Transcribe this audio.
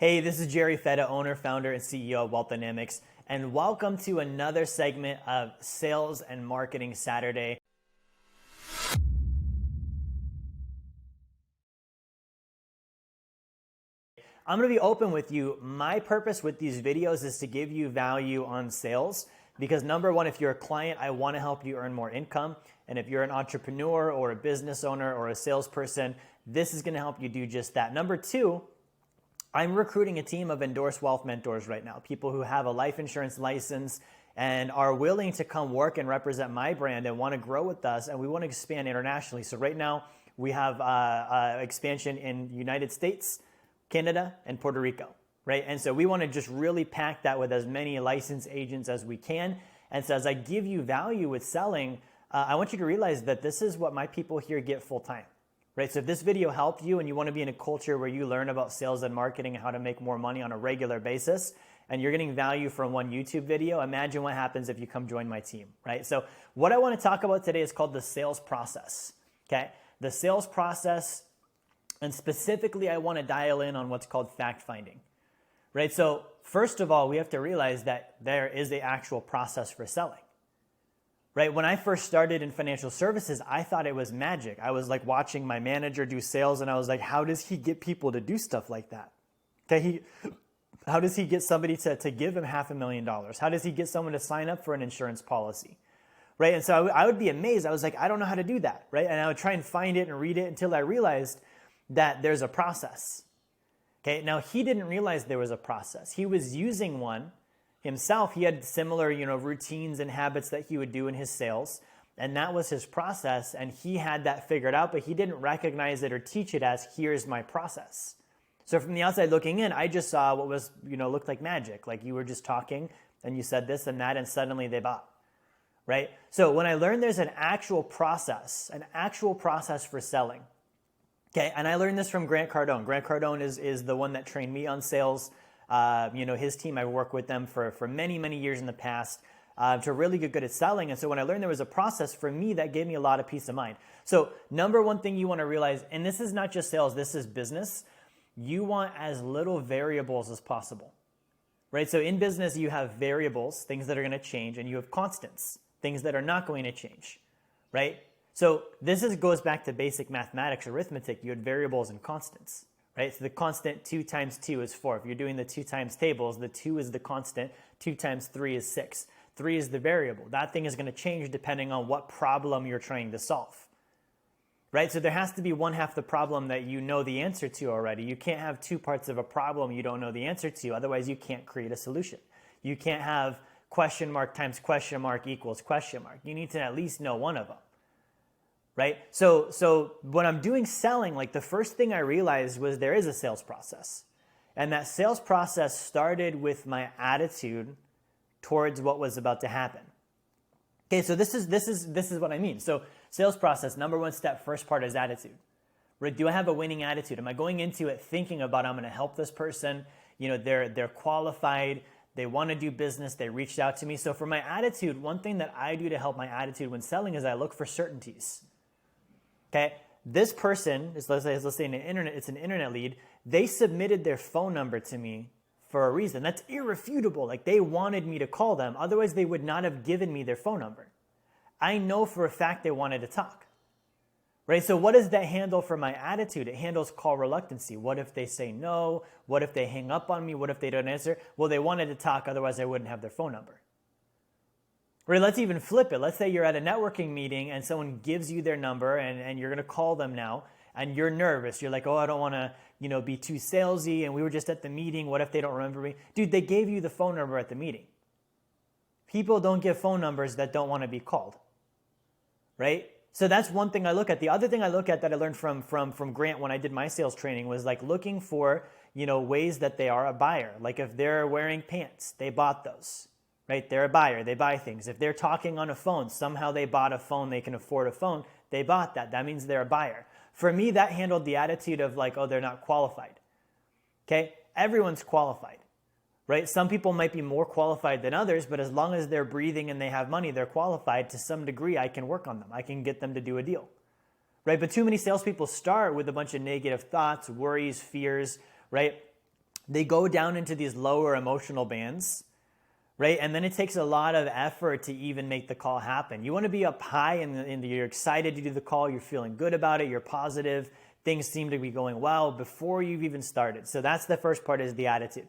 Hey, this is Jerry Fetta, owner, founder, and CEO of Wealth Dynamics, and welcome to another segment of Sales and Marketing Saturday. I'm going to be open with you. My purpose with these videos is to give you value on sales because number one, if you're a client, I want to help you earn more income. And if you're an entrepreneur or a business owner or a salesperson, this is going to help you do just that. Number two, I'm recruiting a team of endorsed wealth mentors right now, people who have a life insurance license and are willing to come work and represent my brand and want to grow with us, and we want to expand internationally. So right now we have expansion in the United States, Canada, and Puerto Rico, right? And so we want to just really pack that with as many licensed agents as we can. And so as I give you value with selling, I want you to realize that this is what my people here get full time. Right, so if this video helped you and you want to be in a culture where you learn about sales and marketing and how to make more money on a regular basis, and you're getting value from one YouTube video, imagine what happens if you come join my team, right? So what I want to talk about today is called the sales process, okay? The sales process, and specifically I want to dial in on what's called fact finding, right? So first of all, we have to realize that there is an actual process for selling. Right, when I first started in financial services, I thought it was magic. I was like watching my manager do sales and I was like, how does he get people to do stuff like that? Okay, how does he get somebody to give him $500,000? How does he get someone to sign up for an insurance policy? Right, and so I would be amazed. I was like, I don't know how to do that, right? And I would try and find it and read it until I realized that there's a process. Okay, now he didn't realize there was a process. He was using one himself. He had similar, routines and habits that he would do in his sales, and that was his process, and he had that figured out, but he didn't recognize it or teach it as, here's my process. So from the outside looking in, I just saw what was, looked like magic, like you were just talking, and you said this and that, and suddenly they bought, right? So when I learned there's an actual process for selling, okay, and I learned this from Grant Cardone. Grant Cardone is the one that trained me on sales. His team, I worked with them for many, many years in the past to really get good at selling. And so when I learned there was a process for me, that gave me a lot of peace of mind. So number one thing you want to realize, and this is not just sales, this is business, you want as little variables as possible, right? So in business, you have variables, things that are going to change, and you have constants, things that are not going to change, right? So this goes back to basic mathematics, arithmetic. You had variables and constants. Right? So the constant 2 times 2 is 4. If you're doing the 2 times tables, the 2 is the constant, 2 times 3 is 6. 3 is the variable. That thing is going to change depending on what problem you're trying to solve. Right? So there has to be one half the problem that you know the answer to already. You can't have 2 parts of a problem you don't know the answer to. Otherwise, you can't create a solution. You can't have question mark times question mark equals question mark. You need to at least know one of them. Right? So when I'm doing selling, like the first thing I realized was there is a sales process. And that sales process started with my attitude towards what was about to happen. Okay, so this is what I mean. So sales process, number one step, first part is attitude. Right? Do I have a winning attitude? Am I going into it thinking about I'm going to help this person? They're qualified, they want to do business, they reached out to me. So for my attitude, one thing that I do to help my attitude when selling is I look for certainties. Okay, this person is, let's say it's an internet lead. They submitted their phone number to me for a reason. That's irrefutable. Like they wanted me to call them. Otherwise, they would not have given me their phone number. I know for a fact they wanted to talk. Right? So what does that handle for my attitude? It handles call reluctancy. What if they say no? What if they hang up on me? What if they don't answer? Well, they wanted to talk. Otherwise, I wouldn't have their phone number. Right, let's even flip it. Let's say you're at a networking meeting and someone gives you their number and you're going to call them now and you're nervous. You're like, oh, I don't want to, be too salesy and we were just at the meeting. What if they don't remember me? Dude, they gave you the phone number at the meeting. People don't give phone numbers that don't want to be called, right? So that's one thing I look at. The other thing I look at that I learned from Grant when I did my sales training was like looking for, ways that they are a buyer. Like if they're wearing pants, they bought those. Right? They're a buyer. They buy things. If they're talking on a phone, somehow they bought a phone, they can afford a phone, they bought that. That means they're a buyer. For me, that handled the attitude of like, oh, they're not qualified. Okay? Everyone's qualified. Right? Some people might be more qualified than others, but as long as they're breathing and they have money, they're qualified. To some degree, I can work on them. I can get them to do a deal. Right? But too many salespeople start with a bunch of negative thoughts, worries, fears, right? they go down into these lower emotional bands, right? And then it takes a lot of effort to even make the call happen. You want to be up high and you're excited to do the call, you're feeling good about it, you're positive, things seem to be going well before you've even started. So that's the first part, is the attitude.